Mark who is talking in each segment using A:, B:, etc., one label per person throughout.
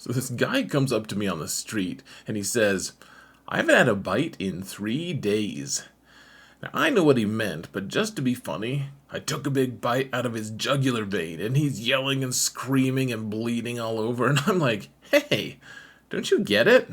A: So this guy comes up to me on the street and he says, "I haven't had a bite in 3 days." Now I know what he meant, but just to be funny, I took a big bite out of his jugular vein and he's yelling and screaming and bleeding all over, and I'm like, hey, don't you get it?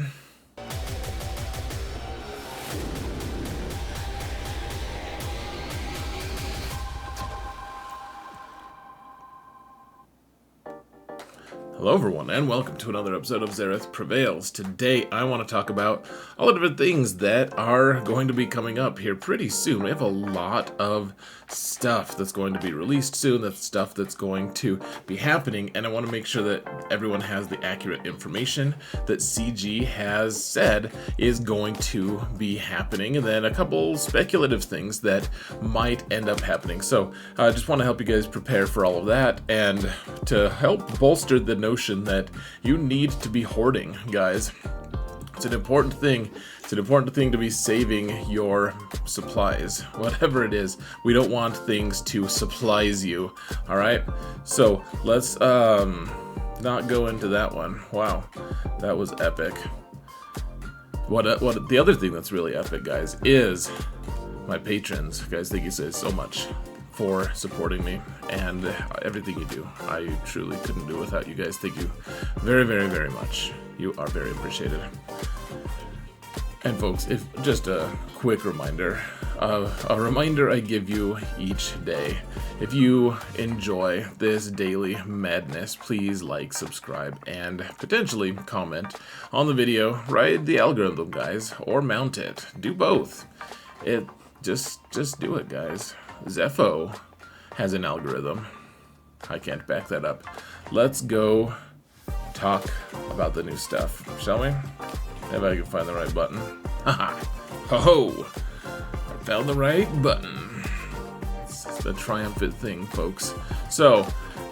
A: Hello everyone, and welcome to another episode of Zareth Prevails. Today I want to talk about all the different things that are going to be coming up here pretty soon. We have a lot of stuff that's going to be released soon, that's stuff that's going to be happening, and I want to make sure that everyone has the accurate information that CG has said is going to be happening, and then a couple speculative things that might end up happening. So I just want to help you guys prepare for all of that, and to help bolster the notion that you need to be hoarding, guys. It's an important thing. It's an important thing to be saving your supplies, whatever it is. We don't want things to supplies you. All right. So let's not go into that one. Wow, that was epic. What the other thing that's really epic, guys, is my patrons. Guys, thank you so much for supporting me and everything you do. I truly couldn't do it without you guys. Thank you very, very, very much. You are very appreciated. And folks, if just a quick reminder, a reminder I give you each day. If you enjoy this daily madness, please like, subscribe, and potentially comment on the video. Ride the algorithm, guys, or mount it. Do both. Just do it, guys. Zepho has an algorithm. I can't back that up. Let's go talk about the new stuff, shall we? If I can find the right button. Haha! Ho-ho! I found the right button. It's the triumphant thing, folks. So,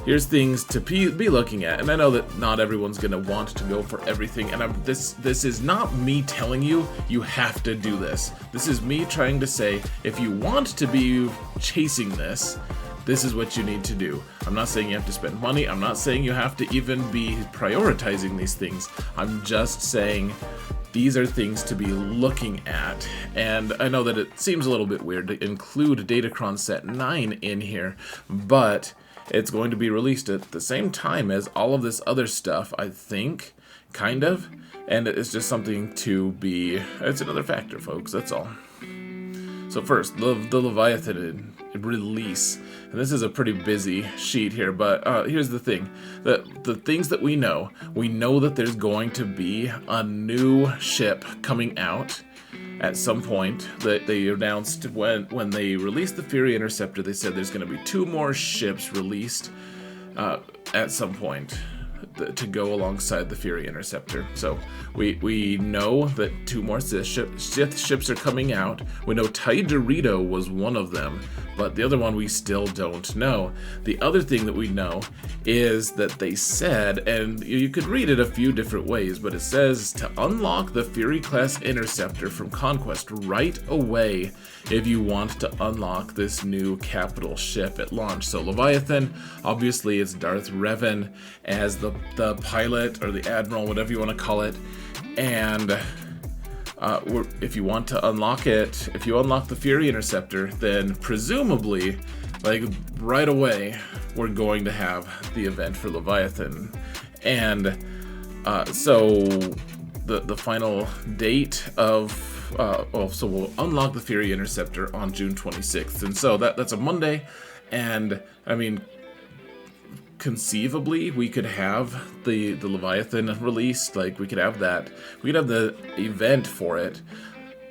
A: here's things to be looking at, and I know that not everyone's gonna want to go for everything, and this is not me telling you you have to do this. This is me trying to say, if you want to be chasing this is what you need to do. I'm not saying you have to spend money. I'm not saying you have to even be prioritizing these things. I'm just saying these are things to be looking at. And I know that it seems a little bit weird to include Datacron Set 9 in here, but it's going to be released at the same time as all of this other stuff, I think, kind of. And it's just something to be, it's another factor, folks, that's all. So first, the Leviathan release. And this is a pretty busy sheet here, but here's the thing. The things that we know that there's going to be a new ship coming out at some point. That they announced when they released the Fury Interceptor, they said there's going to be 2 more ships released at some point to go alongside the Fury Interceptor. So we know that 2 more Sith ships are coming out. We know Dorito was one of them, but the other one we still don't know. The other thing that we know is that they said, and you could read it a few different ways, but it says to unlock the Fury-class Interceptor from Conquest right away if you want to unlock this new capital ship at launch. So Leviathan, obviously it's Darth Revan as the pilot or the admiral, whatever you want to call it, and if you want to unlock it, if you unlock the Fury Interceptor, then presumably, like right away, we're going to have the event for Leviathan. And so the final date of so we'll unlock the Fury Interceptor on June 26th, and so that's a Monday. And I mean, conceivably we could have the Leviathan released. Like we could have that. We could have the event for it.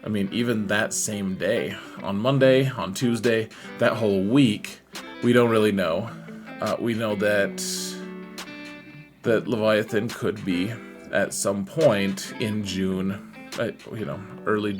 A: I mean, even that same day, on Monday, on Tuesday, that whole week, we don't really know. We know that Leviathan could be at some point in June. Early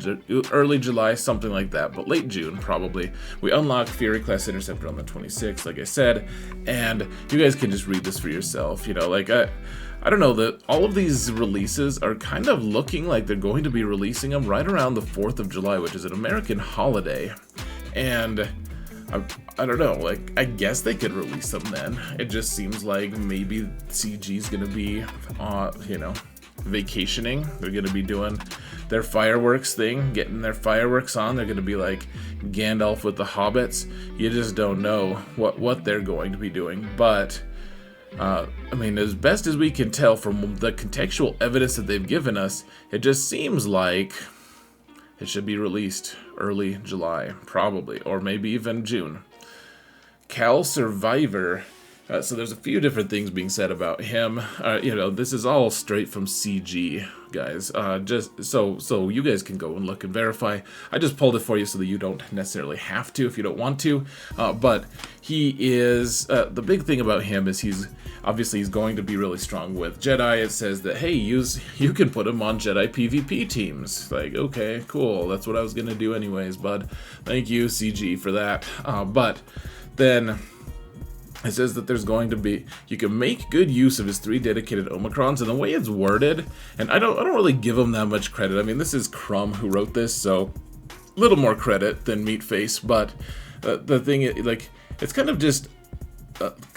A: July, something like that, but late June probably. We unlock Fury-class Interceptor on the 26th, like I said, and you guys can just read this for yourself. I don't know, that all of these releases are kind of looking like they're going to be releasing them right around the 4th of July, which is an American holiday, and I don't know, like, I guess they could release them then. It just seems like maybe CG's gonna be, you know, vacationing. They're gonna be doing their fireworks thing, getting their fireworks on. They're gonna be like Gandalf with the hobbits. You just don't know what they're going to be doing. But, I mean, as best as we can tell from the contextual evidence that they've given us, it just seems like it should be released early July, probably, or maybe even June. Cal Survivor. So there's a few different things being said about him. You know, this is all straight from CG, guys. Just so you guys can go and look and verify. I just pulled it for you so that you don't necessarily have to if you don't want to. But he is the big thing about him is he's going to be really strong with Jedi. It says that, hey, you can put him on Jedi PvP teams. Like, okay, cool. That's what I was gonna do anyways, bud. Thank you, CG, for that. But then it says that there's going to be, you can make good use of his 3 dedicated Omicrons, and the way it's worded, and I don't really give him that much credit. I mean, this is Crumb who wrote this, so a little more credit than Meatface, but the thing, like, it's kind of just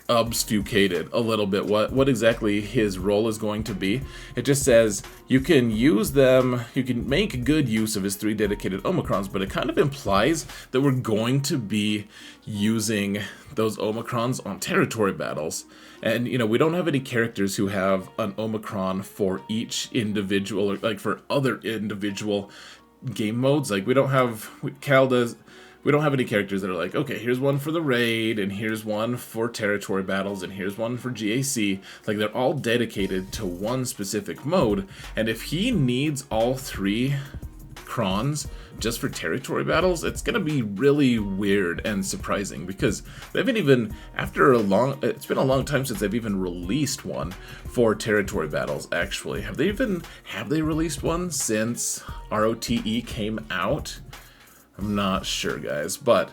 A: obfuscated a little bit what exactly his role is going to be. It just says you can use them, you can make good use of his 3 dedicated Omicrons, but it kind of implies that we're going to be using those Omicrons on territory battles. And, you know, we don't have any characters who have an Omicron for each individual, or like for other individual game modes. Like, we don't have, Cal does, we don't have any characters that are like, okay, here's one for the raid, and here's one for territory battles, and here's one for GAC. Like, they're all dedicated to one specific mode, and if he needs all 3 crons just for territory battles, it's gonna be really weird and surprising, because they haven't even, it's been a long time since they've even released one for territory battles, actually. Have they released one since ROTE came out? I'm not sure, guys, but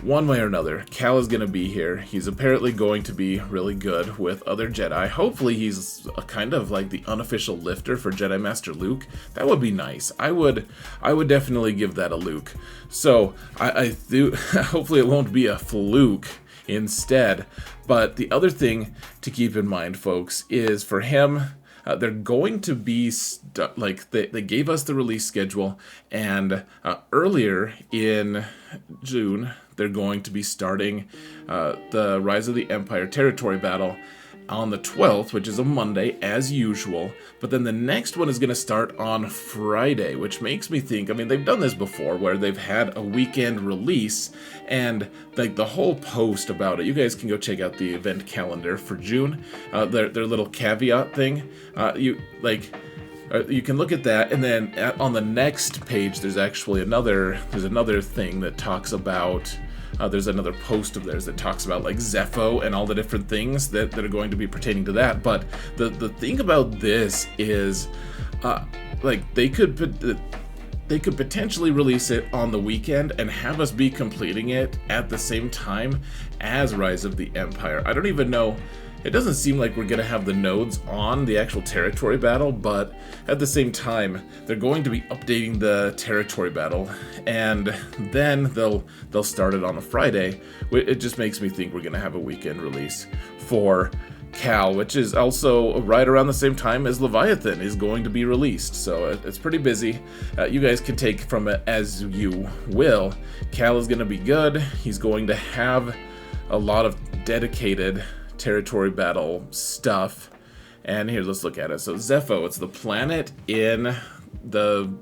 A: one way or another, Cal is going to be here. He's apparently going to be really good with other Jedi. Hopefully he's a kind of like the unofficial lifter for Jedi Master Luke. That would be nice. I would definitely give that a Luke. So I do. Hopefully it won't be a fluke instead. But the other thing to keep in mind, folks, is for him, they're going to be, like, they gave us the release schedule, and earlier in June, they're going to be starting the Rise of the Empire territory battle on the 12th, which is a Monday, as usual. But then the next one is going to start on Friday, which makes me think, I mean, they've done this before, where they've had a weekend release, and like the whole post about it, you guys can go check out the event calendar for June, their little caveat thing. You can look at that, and then on the next page, there's actually another thing that talks about. There's another post of theirs that talks about like Zepho and all the different things that are going to be pertaining to that. But the thing about this is, like, they could potentially release it on the weekend and have us be completing it at the same time as Rise of the Empire. I don't even know. It doesn't seem like we're going to have the nodes on the actual territory battle, but at the same time, they're going to be updating the territory battle, and then they'll start it on a Friday. It just makes me think we're going to have a weekend release for Cal, which is also right around the same time as Leviathan is going to be released. So it's pretty busy. You guys can take from it as you will. Cal is going to be good. He's going to have a lot of dedicated territory battle stuff. And here, let's look at it. So Zepho, it's the planet in the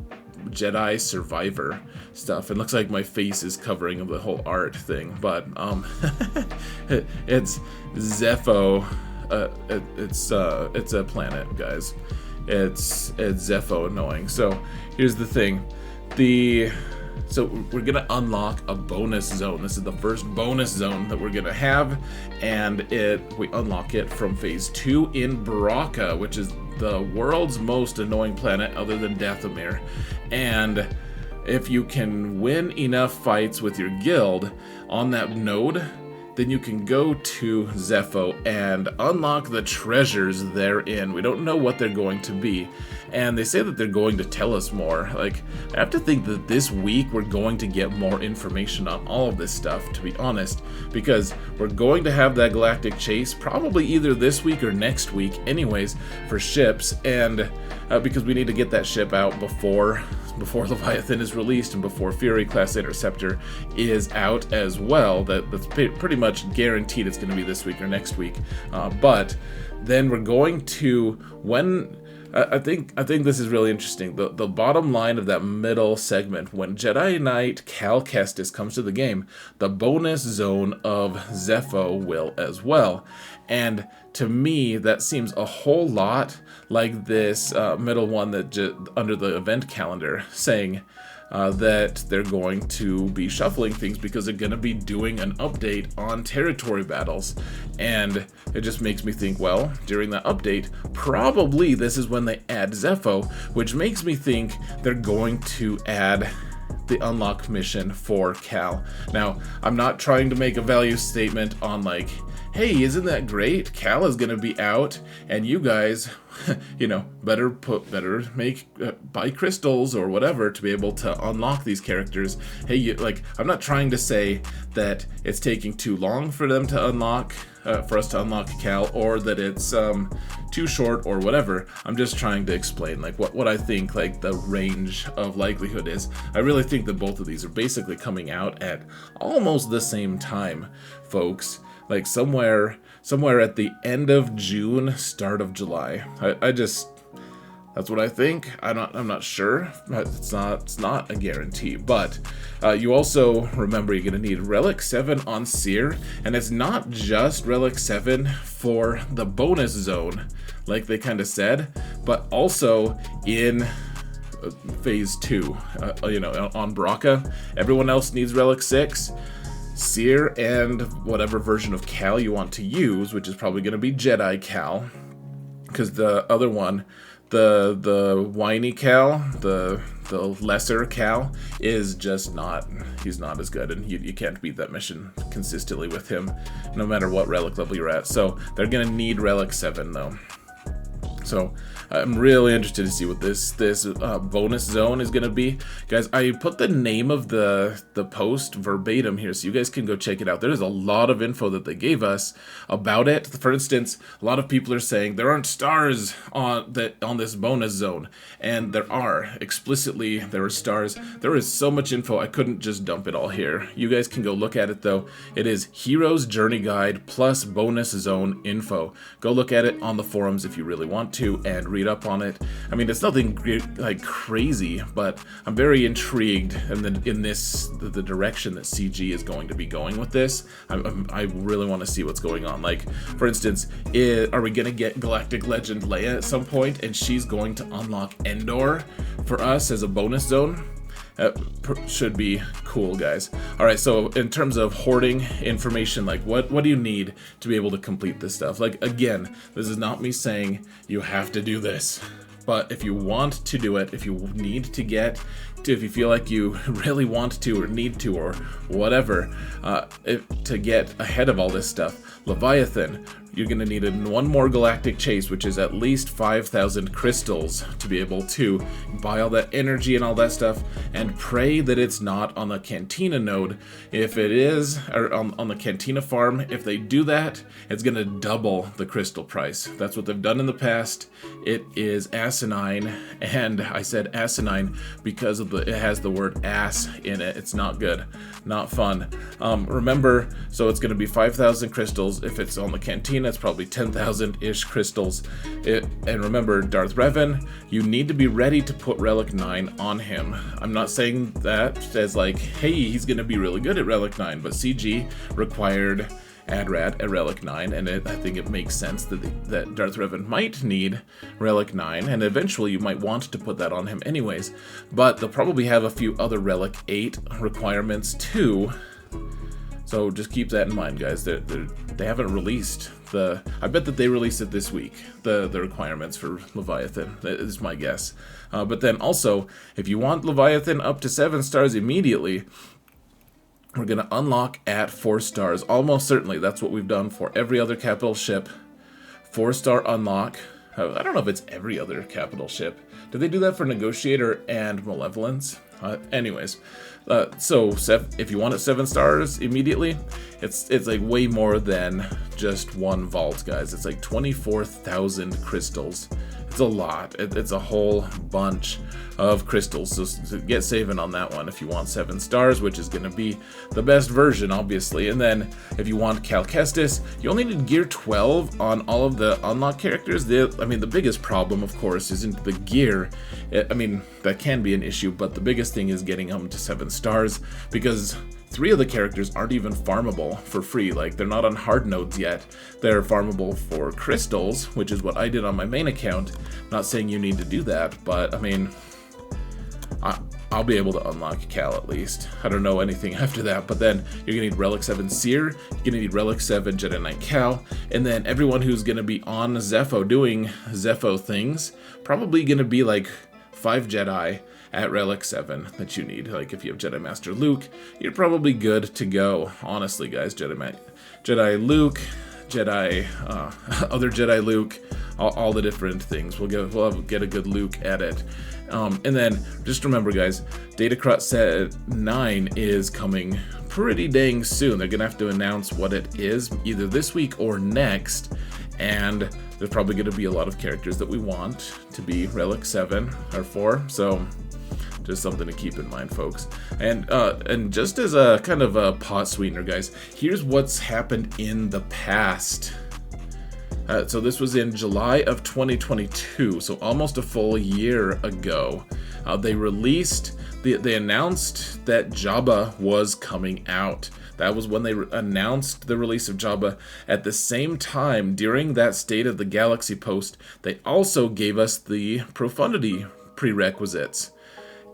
A: Jedi Survivor stuff. It looks like my face is covering the whole art thing, but it's Zepho. It's a planet, guys. It's Zepho annoying. So here's the thing. So we're gonna unlock a bonus zone. This is the first bonus zone that we're gonna have, and we unlock it from phase 2 in Baraka, which is the world's most annoying planet other than Dathomir. And if you can win enough fights with your guild on that node, then you can go to Zepho and unlock the treasures therein. We don't know what they're going to be, and they say that they're going to tell us more. Like, I have to think that this week we're going to get more information on all of this stuff, to be honest, because we're going to have that galactic chase probably either this week or next week anyways for ships, and because we need to get that ship out before Leviathan is released and before Fury Class Interceptor is out as well. That's pretty much guaranteed it's going to be this week or next week. But then we're going to, when I think this is really interesting. The bottom line of that middle segment, when Jedi Knight Cal Kestis comes to the game, the bonus zone of Zepho will as well. And to me, that seems a whole lot like this middle one that under the event calendar, saying that they're going to be shuffling things because they're going to be doing an update on territory battles. And it just makes me think, well, during that update, probably this is when they add Zepho, which makes me think they're going to add the unlock mission for Cal. Now, I'm not trying to make a value statement on like, hey, isn't that great? Cal is going to be out, and you guys, better buy crystals or whatever to be able to unlock these characters. Hey, I'm not trying to say that it's taking too long for them to unlock, for us to unlock Cal, or that it's too short or whatever. I'm just trying to explain what I think the range of likelihood is. I really think that both of these are basically coming out at almost the same time, folks. Like somewhere at the end of June, start of July. That's what I think. I'm not sure. It's not a guarantee. But you also remember you're gonna need Relic 7 on Seer, and it's not just Relic 7 for the bonus zone, like they kind of said, but also in Phase 2. On Braca, everyone else needs Relic 6. Seer and whatever version of Cal you want to use, which is probably going to be Jedi Cal, because the other one, the whiny Cal, the lesser Cal, is just he's not as good, and you can't beat that mission consistently with him, no matter what relic level you're at. So they're going to need Relic 7 though. So I'm really interested to see what this bonus zone is going to be. Guys, I put the name of the post verbatim here so you guys can go check it out. There's a lot of info that they gave us about it. For instance, a lot of people are saying there aren't stars on this bonus zone, and there are. Explicitly, there are stars. There is so much info, I couldn't just dump it all here. You guys can go look at it though. It is Hero's Journey Guide plus bonus zone info. Go look at it on the forums if you really want to and read up on it. I mean, it's nothing crazy, but I'm very intrigued in the direction that CG is going to be going with this. I really want to see what's going on. Like, for instance, are we going to get Galactic Legend Leia at some point, and she's going to unlock Endor for us as a bonus zone? Should be cool, guys. Alright, so in terms of hoarding information, what do you need to be able to complete this stuff? Again, this is not me saying you have to do this, but if you want to do it, if you need to if you feel like you really want to or need to or whatever, to get ahead of all this stuff, Leviathan, you're going to need one more galactic chase, which is at least 5,000 crystals to be able to buy all that energy and all that stuff, and pray that it's not on the Cantina node. If it is, or on the Cantina farm, if they do that, it's going to double the crystal price. That's what they've done in the past. It is asinine, and I said asinine because it has the word ass in it. It's not good, not fun. Remember, so it's going to be 5,000 crystals. If it's on the Cantina, it's probably 10,000-ish crystals. And remember, Darth Revan, you need to be ready to put Relic 9 on him. I'm not saying that as hey, he's going to be really good at Relic 9, but CG required Adrad at Relic 9, and I think it makes sense that Darth Revan might need Relic 9, and eventually you might want to put that on him anyways, but they'll probably have a few other Relic 8 requirements too, so just keep that in mind, guys. They haven't released I bet that they released it this week, the requirements for Leviathan. That is my guess. But then also, if you want Leviathan up to 7 stars immediately, we're going to unlock at 4 stars. Almost certainly, that's what we've done for every other capital ship. 4-star unlock. I don't know if it's every other capital ship. Did they do that for Negotiator and Malevolence? Anyways, so if you want it 7 stars immediately, it's like way more than just one vault, guys. It's like 24,000 crystals. It's a lot. It's a whole bunch of crystals. So get saving on that one if you want 7 stars, which is going to be the best version, obviously. And then if you want Kestis, you only need gear 12 on all of the unlock characters. I mean, the biggest problem, of course, isn't the gear. I mean, that can be an issue, but the biggest thing is getting them to 7 stars, because 3 of the characters aren't even farmable for free. Like, they're not on hard nodes yet. They're farmable for crystals, which is what I did on my main account. Not saying you need to do that, but I mean, I'll be able to unlock Cal at least. I don't know anything after that, but then you're gonna need Relic 7 Seer, you're gonna need Relic 7 Jedi Knight Cal, and then everyone who's gonna be on Zepho doing Zepho things, probably gonna be like 5 Jedi at Relic 7 that you need. Like, if you have Jedi Master Luke, you're probably good to go. Honestly, guys, Jedi Luke, Jedi, other Jedi Luke, all the different things. We'll get a good Luke at it. And then just remember, guys, Datacrot Set 9 is coming pretty dang soon. They're gonna have to announce what it is either this week or next, and there's probably gonna be a lot of characters that we want to be Relic 7 or 4. So just something to keep in mind, folks. And just as a kind of a pot sweetener, guys, here's what's happened in the past. So this was in July of 2022, so almost a full year ago. They announced that Jabba was coming out. That was when they announced the release of Jabba. At the same time, during that State of the Galaxy post, they also gave us the Profundity prerequisites.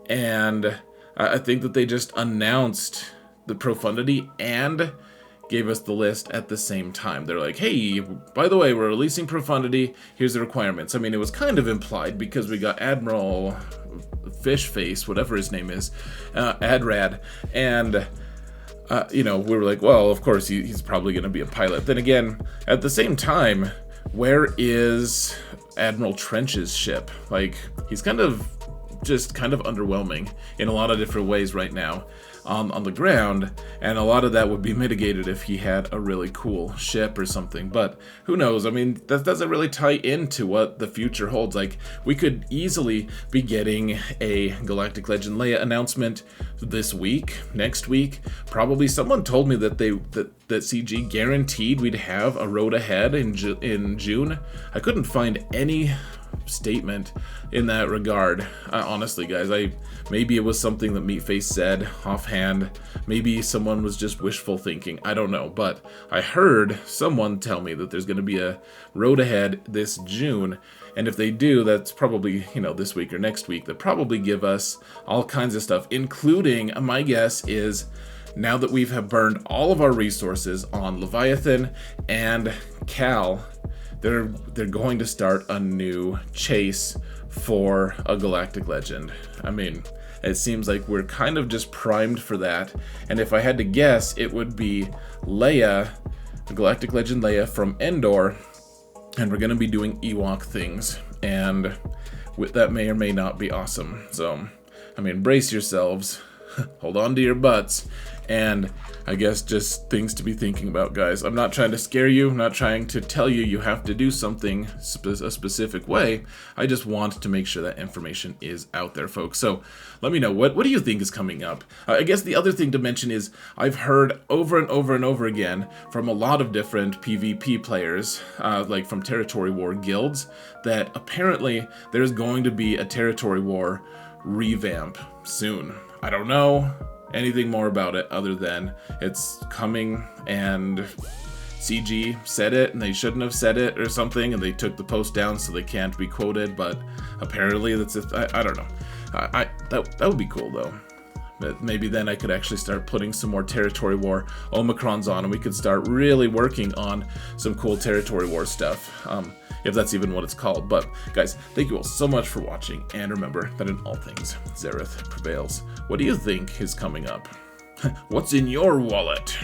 A: And I think that they just announced the Profundity and gave us the list at the same time. They're like, hey, by the way, we're releasing Profundity. Here's the requirements. I mean, it was kind of implied because we got Admiral Fishface, whatever his name is, Adrad, and we were like, well, of course he's probably going to be a pilot. Then again, at the same time, where is Admiral Trench's ship? Like, he's kind of underwhelming in a lot of different ways right now on the ground, and a lot of that would be mitigated if he had a really cool ship or something, but who knows? I mean, that doesn't really tie into what the future holds. Like, we could easily be getting a Galactic Legend Leia announcement this week, next week. Probably someone told me that that CG guaranteed we'd have a road ahead in June. I couldn't find any statement in that regard. Honestly, guys, maybe it was something that Meatface said offhand. Maybe someone was just wishful thinking. I don't know, but I heard someone tell me that there's going to be a road ahead this June, and if they do, that's probably, this week or next week. They'll probably give us all kinds of stuff, including, my guess is, now that we have burned all of our resources on Leviathan and Cal, they're going to start a new chase for a Galactic Legend. I mean, it seems like we're kind of just primed for that. And if I had to guess, it would be Leia, Galactic Legend Leia from Endor, and we're going to be doing Ewok things. And that may or may not be awesome. So, I mean, brace yourselves, hold on to your butts, and I guess just things to be thinking about, guys. I'm not trying to scare you. I'm not trying to tell you you have to do something a specific way. I just want to make sure that information is out there, folks. So let me know, what do you think is coming up? I guess the other thing to mention is I've heard over and over and over again from a lot of different PvP players, like from Territory War guilds, that apparently there's going to be a Territory War revamp soon. I don't know anything more about it other than it's coming, and CG said it and they shouldn't have said it or something, and they took the post down so they can't be quoted, but apparently that's it. I don't know. That would be cool though. But maybe then I could actually start putting some more Territory War Omicrons on, and we could start really working on some cool Territory War stuff, if that's even what it's called. But guys, thank you all so much for watching, and remember that in all things, Zereth prevails. What do you think is coming up? What's in your wallet?